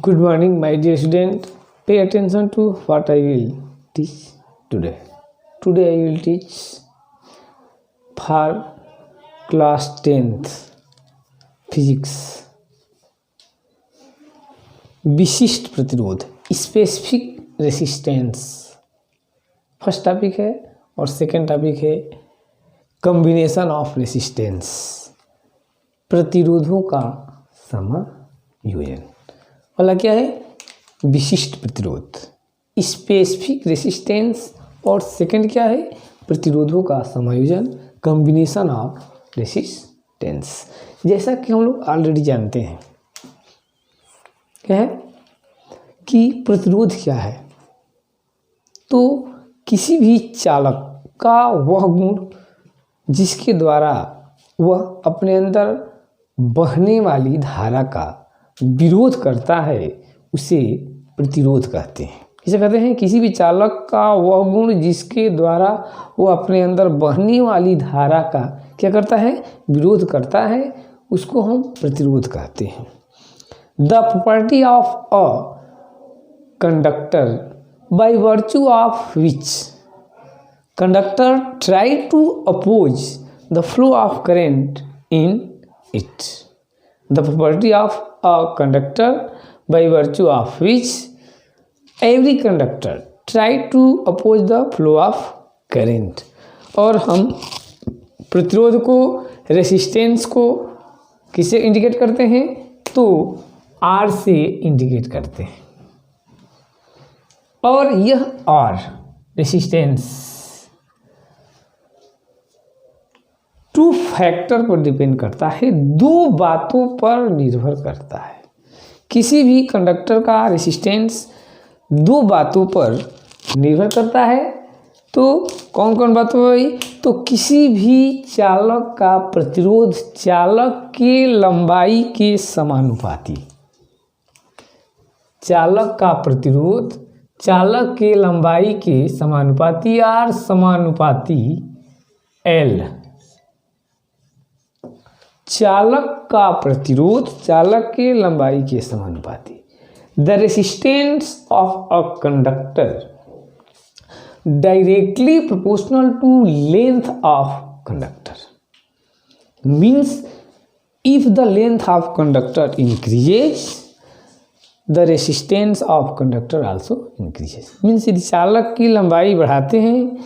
Good morning, my dear student. Pay attention to what I will teach today. Today I will teach for class 10th physics. विशिष्ट प्रतिरोध, specific resistance first topic है और second topic है combination of resistance, प्रतिरोधों का समायोजन। वाला क्या है? विशिष्ट प्रतिरोध, स्पेसिफिक रेसिस्टेंस, और सेकंड क्या है? प्रतिरोधों का समायोजन, कॉम्बिनेशन ऑफ रेसिस्टेंस। जैसा कि हम लोग ऑलरेडी जानते हैं क्या है कि प्रतिरोध क्या है, तो किसी भी चालक का वह गुण जिसके द्वारा वह अपने अंदर बहने वाली धारा का विरोध करता है उसे प्रतिरोध कहते हैं। किसे कहते हैं? किसी भी चालक का वह गुण जिसके द्वारा वो अपने अंदर बहने वाली धारा का क्या करता है? विरोध करता है, उसको हम प्रतिरोध कहते हैं। The property of a conductor by virtue of which conductor try to oppose the flow of current in it. The property of a conductor by virtue of which every conductor try to oppose the flow of current। और हम प्रतिरोध को, resistance को किससे indicate करते हैं? तो R से इंडिकेट करते हैं। और यह R रेसिस्टेंस टू फैक्टर पर डिपेंड करता है, दो बातों पर निर्भर करता है। किसी भी कंडक्टर का रेसिस्टेंस दो बातों पर निर्भर करता है। तो कौन कौन बातों पर? तो किसी भी चालक का प्रतिरोध चालक के लंबाई के समानुपाती, चालक का प्रतिरोध चालक के लंबाई के समानुपाती, R समानुपाती L। चालक का प्रतिरोध चालक के लंबाई के समानुपाती। The resistance of a conductor directly proportional to length of conductor means if the length of conductor increases the resistance of conductor also increases. Means यदि चालक की लंबाई बढ़ाते हैं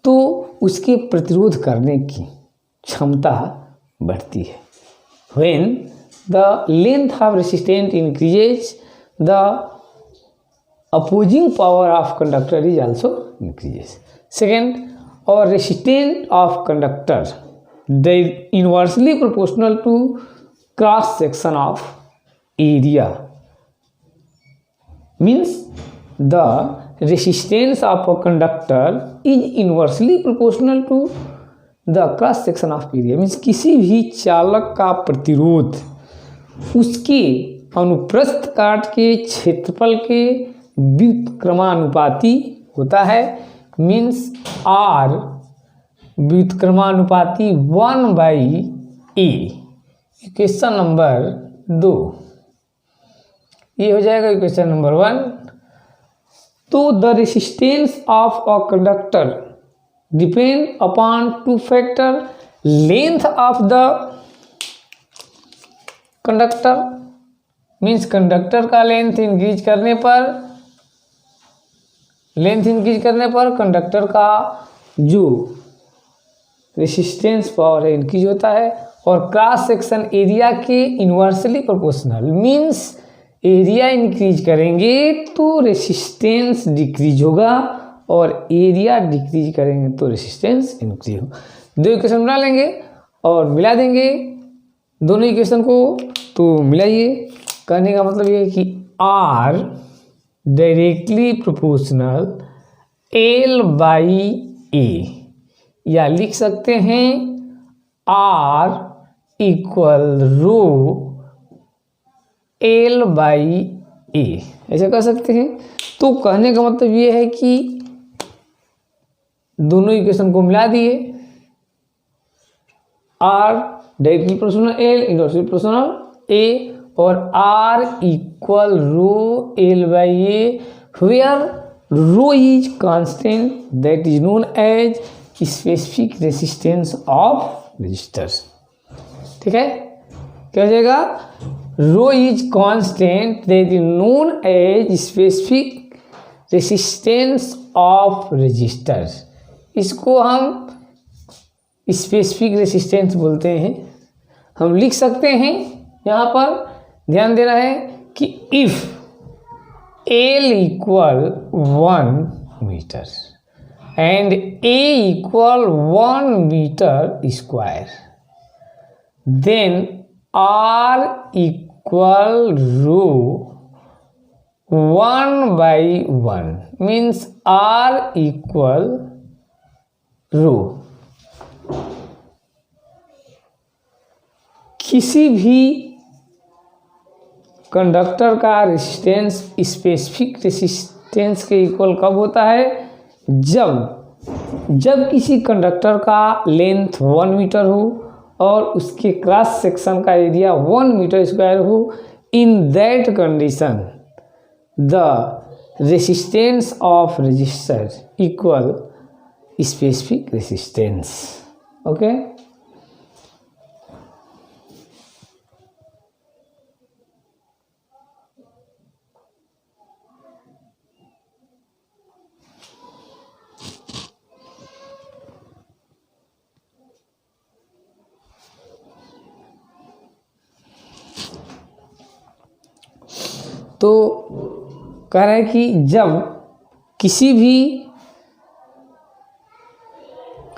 तो उसके प्रतिरोध करने की क्षमता बढ़ती है। When the length of resistance increases, the opposing power of conductor is also increases. Second, our resistance of conductor they inversely proportional to cross section of area. Means the resistance of a conductor is inversely proportional to the cross section of area. Means किसी भी चालक का प्रतिरोध उसके अनुप्रस्थ काट के क्षेत्रफल के व्युत्क्रमानुपाती होता है। Means R व्युत्क्रमानुपाती 1/A। Equation number 2 ये हो जाएगा इक्वेशन नंबर 1। तो the resistance of a conductor depend upon two factor, length of the conductor means conductor का लेंथ इंक्रीज करने पर कंडक्टर का जो रेसिस्टेंस पावर है इंक्रीज होता है, और क्रॉस सेक्शन एरिया के inversely proportional. Means area increase करेंगे तो रेसिस्टेंस डिक्रीज होगा, और एरिया डिक्रीज करेंगे तो रेसिस्टेंस इंक्रीज होगा। दो इक्वेशन बना लेंगे और मिला देंगे दोनों इक्वेशन को। तो मिलाइए, कहने का मतलब ये है कि R डायरेक्टली प्रोपोर्शनल L/A, या लिख सकते हैं R इक्वल रो L/A, ऐसा कर सकते हैं। तो कहने का मतलब ये है कि दोनों इक्वेशन को मिला दिए, R directly proportional L, inversely proportional A, और R equal rho L by A, where rho is constant, that is known as specific resistance of resistors। ठीक है, क्या हो जाएगा? rho is constant, that is known as specific resistance of resistors। इसको हम specific resistance बोलते हैं। हम लिख सकते हैं, यहाँ पर ध्यान देना है कि if L equal 1 metre and A equal 1 metre square, then R equal rho 1/1 means R equal rho. किसी भी कंडक्टर का रेसिस्टेंस स्पेसिफिक रेसिस्टेंस के इक्वल कब होता है? जब किसी कंडक्टर का लेंथ 1 मीटर हो और उसके क्रॉस सेक्शन का एरिया 1 मीटर स्क्वायर हो। In that condition the resistance of resistor equal specific resistance. Okay, तो कह रहे हैं कि जब किसी भी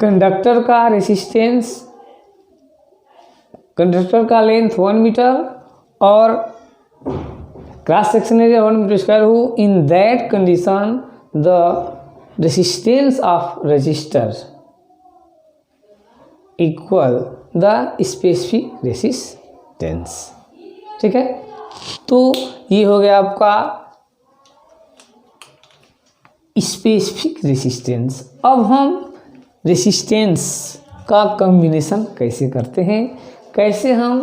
कंडक्टर का रेसिस्टेंस, कंडक्टर का लेंथ 1 मीटर और cross section area 1 metre square हो, in that condition the resistance of resistor equal the specific resistance. ठीक है, तो ये हो गया आपका स्पेसिफिक रेसिस्टेंस। अब हम रेसिस्टेंस का कॉम्बिनेशन कैसे करते हैं, कैसे हम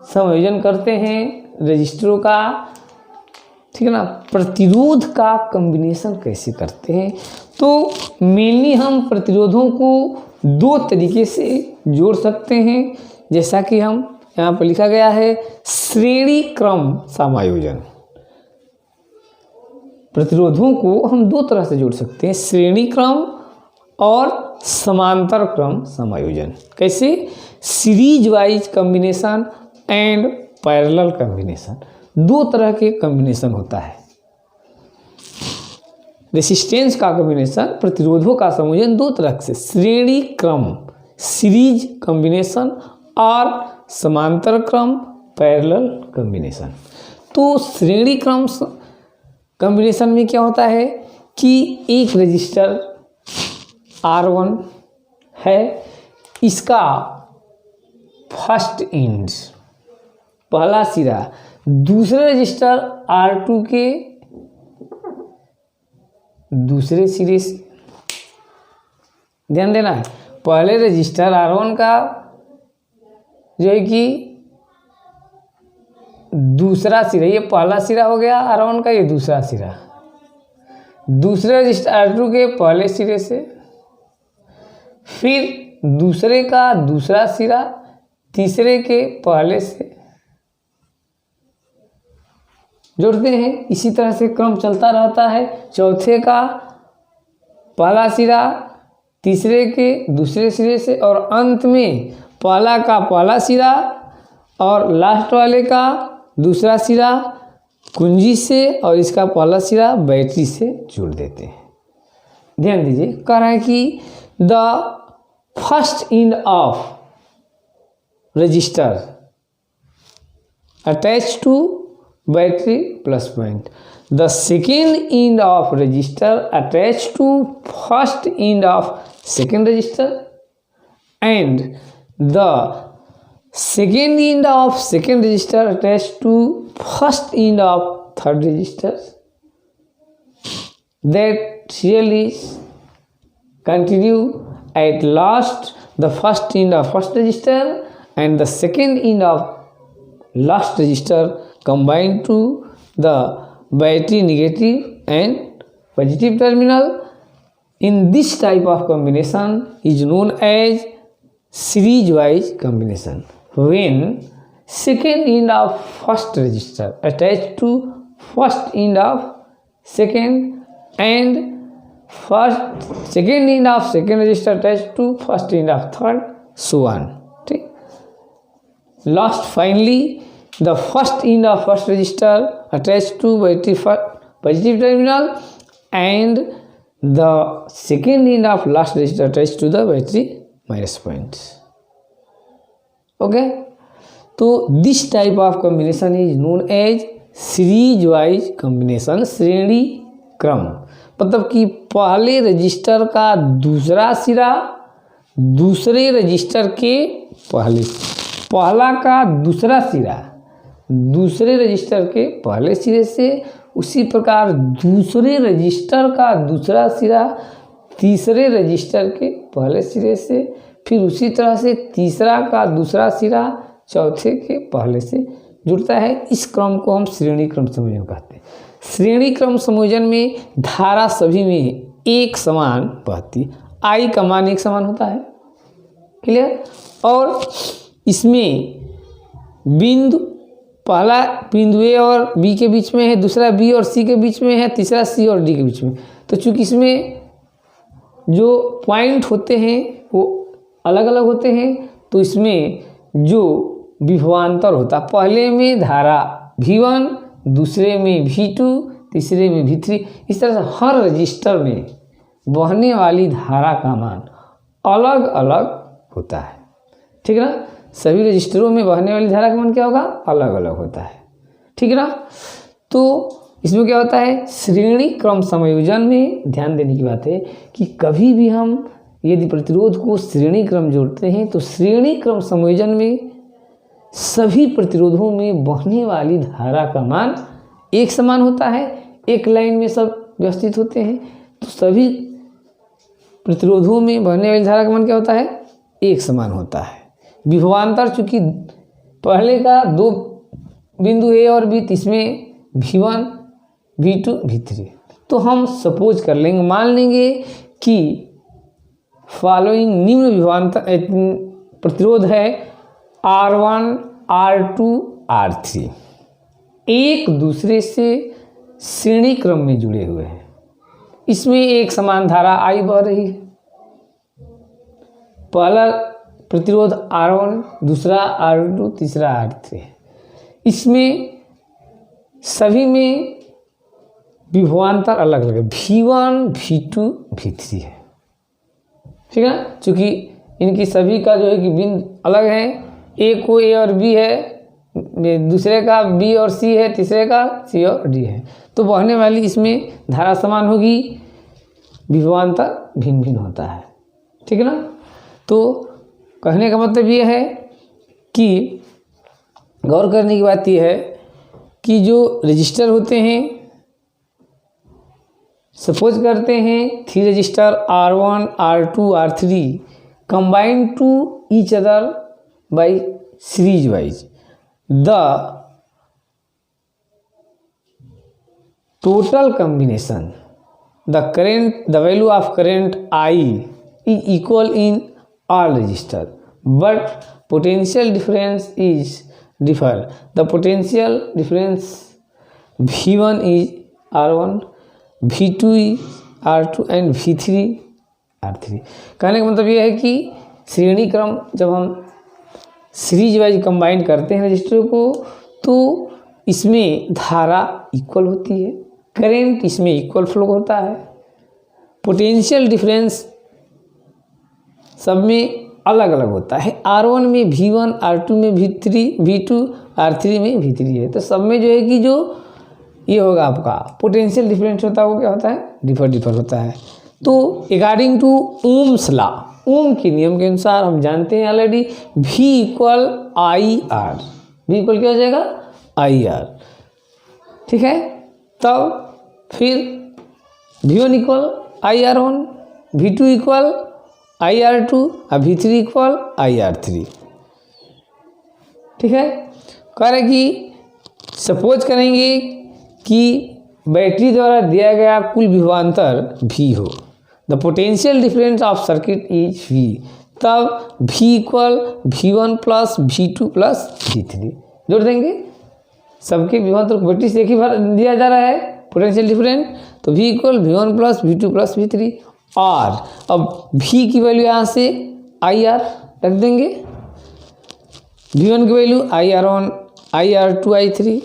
संयोजन करते हैं रेजिस्टरों का, ठीक है ना, प्रतिरोध का कॉम्बिनेशन कैसे करते हैं। तो मेनली हम प्रतिरोधों को 2 तरीके से जोड़ सकते हैं, जैसा कि हम यहाँ पर लिखा गया है श्रेणी क्रम समायोजन। प्रतिरोधों को हम 2 तरह से जोड़ सकते हैं, श्रेणी क्रम और समांतर क्रम समायोजन। कैसे? Series wise combination and parallel combination, 2 तरह के कॉम्बिनेशन होता है। रेसिस्टेंस का कॉम्बिनेशन, प्रतिरोधों का संयोजन 2 तरह से, श्रेणी क्रम सीरीज कॉम्बिनेशन और समांतर क्रम पैरेलल कॉम्बिनेशन। तो श्रेणी क्रम कॉम्बिनेशन में क्या होता है कि एक रजिस्टर R1 है, इसका फर्स्ट एंड पहला सिरा दूसरे रजिस्टर R2 के दूसरे सिरे से, ध्यान देना है, पहले रजिस्टर R1 का जो है कि दूसरा सिरा, ये पहला सिरा हो गया R1 का, ये दूसरा सिरा, दूसरे रजिस्टर R2 के पहले सिरे से, फिर दूसरे का दूसरा सिरा तीसरे के पहले से जोड़ते हैं। इसी तरह से क्रम चलता रहता है, चौथे का पहला सिरा तीसरे के दूसरे सिरे से, और अंत में पहला का पहला सिरा और लास्ट वाले का दूसरा सिरा कुंजी से और इसका पहला सिरा बैटरी से जोड़ देते हैं। ध्यान दीजिए, कह रहा है कि the first end of resistor attach to battery plus point, the second end of resistor attach to first end of second resistor and the second end of second register attached to first end of third register, that serial is continue at last the first end of first register and the second end of last resistor combined to the battery negative and positive terminal. In this type of combination is known as series wise combination. When second end of first resistor attached to first end of second and second end of second resistor attached to first end of third, so on. ठीक. Last finally the first end of first resistor attached to battery positive terminal and the second end of last resistor attached to the battery minus point. Okay, तो this type of combination is known as series wise combination. श्रेणी क्रम मतलब कि पहले register का दूसरा सिरा दूसरे रजिस्टर के पहला का दूसरा सिरा दूसरे रजिस्टर के पहले सिरे से, उसी प्रकार दूसरे रजिस्टर का दूसरा सिरा तीसरे रजिस्टर के पहले सिरे से, फिर उसी तरह से तीसरा का दूसरा सिरा चौथे के पहले से जुड़ता है। इस क्रम को हम श्रेणी क्रम संयोजन कहते हैं। श्रेणी क्रम संयोजन में धारा सभी में एक समान बहती, आई का मान एक समान होता है, क्लियर। और इसमें बिंदु पहला बिंदु ए और बी के बीच में है, दूसरा बी और सी के बीच में है, तीसरा सी और डी के बीच में। तो चूंकि इसमें जो पॉइंट होते हैं वो अलग अलग होते हैं, तो इसमें जो विभवांतर होता है, पहले में धारा V1, दूसरे में V2, तीसरे में V3, इस तरह से हर रजिस्टर में बहने वाली धारा का मान अलग अलग होता है। ठीक है ना, सभी रजिस्टरों में बहने वाली धारा का मान क्या होगा, अलग अलग होता है। ठीक है ना, तो इसमें क्या होता है, श्रेणी क्रम समायोजन में ध्यान देने की बात है कि कभी भी हम यदि प्रतिरोध को श्रेणी क्रम जोड़ते हैं तो श्रेणी क्रम समायोजन में सभी प्रतिरोधों में बहने वाली धारा का मान एक समान होता है। एक लाइन में सब व्यवस्थित होते हैं, तो सभी प्रतिरोधों में बहने वाली धारा का मान क्या होता है, एक समान होता है। विभवांतर चूंकि पहले का दो बिंदु ए और बी, इसमें V1, V2, V3, तो हम सपोज कर लेंगे, मान लेंगे कि फॉलोइंग निम्न विभवांतर प्रतिरोध है R1, R2, R3 एक दूसरे से श्रेणी क्रम में जुड़े हुए हैं। इसमें एक समान धारा I बह रही है। पहला प्रतिरोध R1, दूसरा R2, तीसरा R3 है। इसमें सभी में विभवांतर अलग अलग है, V1, V2, V3 है। ठीक है ना, चूँकि इनकी सभी का जो है कि बिंदु अलग है, एक को ए और बी है, दूसरे का बी और सी है, तीसरे का सी और डी है, तो बहने वाली इसमें धारा समान होगी, विभवांतर भिन्न भिन्न होता है। ठीक है ना, तो कहने का मतलब ये है कि गौर करने की बात यह है कि जो रजिस्टर होते हैं, सपोज करते हैं 3 register R1, R2, R3 combined to each other by series wise. The total combination, the value of current I is equal in all resistor, but potential difference is differ. The potential difference V1 is R1, V2 is R2 and V3 R3। कहने का मतलब ये है कि श्रेणी क्रम जब हम सीरीज वाइज कंबाइन करते हैं रजिस्टरों को, तो इसमें धारा इक्वल होती है, करंट इसमें इक्वल फ्लो होता है, पोटेंशियल डिफरेंस सब में अलग अलग होता है। R1 में V1, R2 में V3, V2, R3 में V3 है, तो सब में जो है कि जो ये होगा आपका पोटेंशियल डिफरेंस होता है, वो क्या होता है, डिफर होता है। तो अकॉर्डिंग टू ओम्स लॉ, ओम के नियम के अनुसार हम जानते हैं already V equal I are, V equal क्या हो जाएगा, आई आर। ठीक है, तब फिर V1 equal I R one, V2 equal I R two और V3 equal I are three. ठीक है, कह रहे कि सपोज करेंगे कि बैटरी द्वारा दिया गया कुल विभवांतर V हो, the potential difference of circuit is V, तब V equal V1 plus V2 plus V3 जोड़ देंगे। सबके विभवांतर को बैटरी से एक ही बार दिया जा रहा है पोटेंशियल डिफरेंस, तो V equal V1 plus V2 plus V3। और अब V की वैल्यू यहाँ से IR रख देंगे, V1 की value IR1 IR2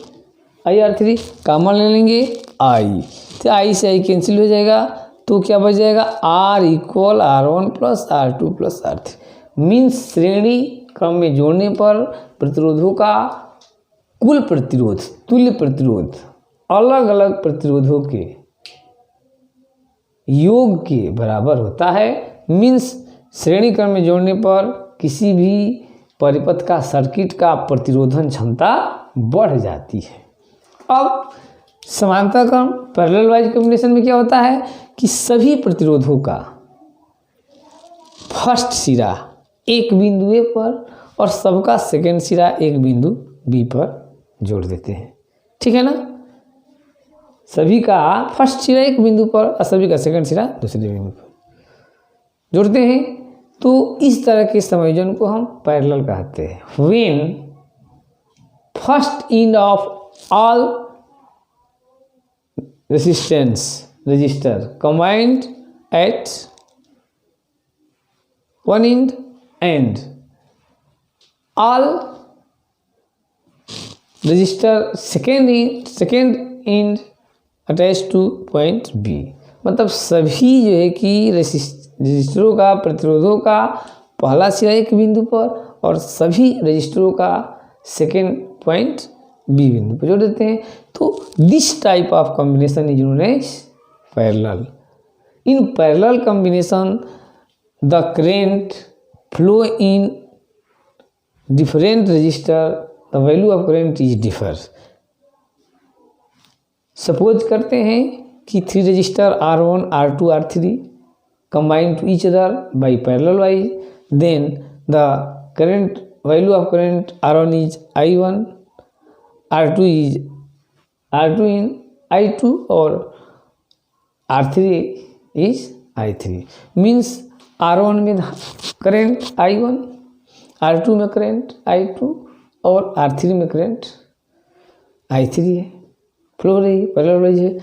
IR3 common ले लेंगे I, तो I से I कैंसिल हो जाएगा, तो क्या बच जाएगा R equal R1 plus R2 plus R3। Means श्रेणी क्रम में जोड़ने पर प्रतिरोधों का कुल प्रतिरोध तुल्य प्रतिरोध अलग अलग प्रतिरोधों के योग के बराबर होता है। मीन्स श्रेणी क्रम में जोड़ने पर किसी भी परिपथ का सर्किट का प्रतिरोधन क्षमता बढ़ जाती है। अब समांतर क्रम पैरेलल वाइज कॉम्बिनेशन में क्या होता है कि सभी प्रतिरोधों का फर्स्ट सिरा एक बिंदु ए पर और सबका सेकेंड सिरा एक बिंदु बी पर जोड़ देते हैं, ठीक है ना। सभी का फर्स्ट सिरा एक बिंदु पर और सभी का सेकेंड सिरा दूसरे बिंदु पर जोड़ते हैं, तो इस तरह के संयोजन को हम पैरेलल कहते हैं। When first end of all resistor combined at one end and all resistor second end attached to point B, मतलब सभी जो है कि रजिस्टरों का प्रतिरोधों का पहला सिरा एक बिंदु पर और सभी रजिस्टरों का सेकेंड पॉइंट बी बिंदु पर जोड़ देते हैं। तो this type of combination is known as parallel. In parallel combination the current flow in different register, the value of current is differ. Suppose करते हैं कि 3 register R1 R2 R3 combined to each other by parallel wise, then the current value of current R1 is I1, R2 in I2 और R3 is I3। Means R1 में current I1, R2 में current I2 और R3 में current I3 है, flow हो रही है, parallel wise है।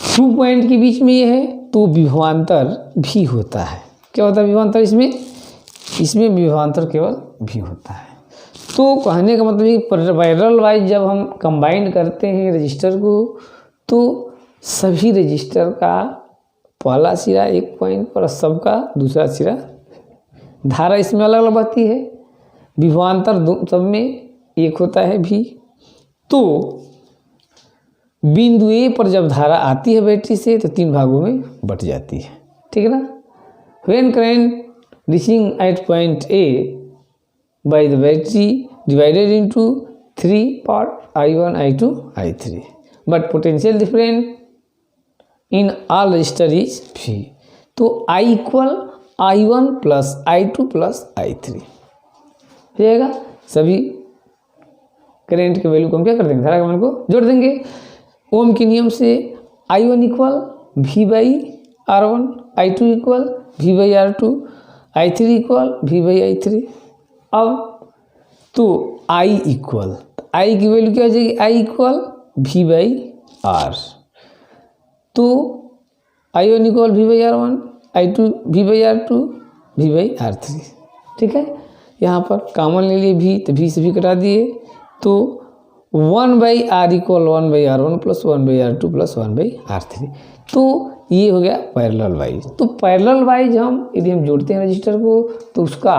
2 पॉइंट के बीच में ये है तो विभवांतर भी होता है। क्या होता है विभवांतर इसमें विभवांतर केवल भी होता है। तो कहने का मतलब ये पैरेलल वाइज जब हम कंबाइन करते हैं रजिस्टर को, तो सभी रजिस्टर का पहला सिरा एक पॉइंट पर सबका दूसरा सिरा, धारा इसमें अलग अलग बहती है, विभवांतर सब में एक होता है भी। तो बिंदु ए पर जब धारा आती है बैटरी से तो 3 भागों में बट जाती है, ठीक है ना। When current reaching at point A by the battery divided into 3 part I1 I2 I3, but potential difference in all register is V, तो I equal I1 plus I2 plus I3 हो जाएगा। सभी current के value को हम क्या कर देंगे, धारा के मान को जोड़ देंगे। ओम के नियम से I1 equal V by R1, I2 equal V by R2, I3 equal V by I3। अब तो I इक्वल I की वैल्यू क्या हो जाएगी, I equal V by R, तो I1 equal V by R1, I2 V by R2, V by R3, ठीक है। यहाँ पर कॉमन ले लिए V, तो V से भी कटा दिए, तो 1 by R equal 1 by R1 plus 1 by R2 plus 1 by R3। तो ये हो गया पैरेलल वाइज। तो पैरेलल वाइज यदि हम जोड़ते हैं रजिस्टर को तो उसका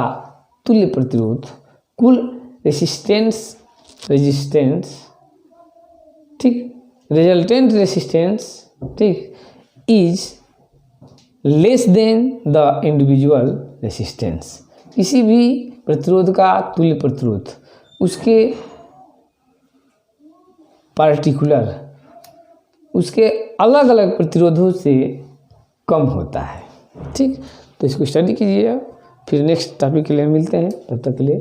तुल्य प्रतिरोध कुल रेजिस्टेंस ठीक, रिजल्टेंट रेजिस्टेंस ठीक is less than the individual resistance. किसी भी प्रतिरोध का तुल्य प्रतिरोध उसके पार्टिकुलर उसके अलग अलग प्रतिरोधों से कम होता है, ठीक। तो इसको स्टडी कीजिए, फिर नेक्स्ट टॉपिक के लिए मिलते हैं, तब तक के लिए।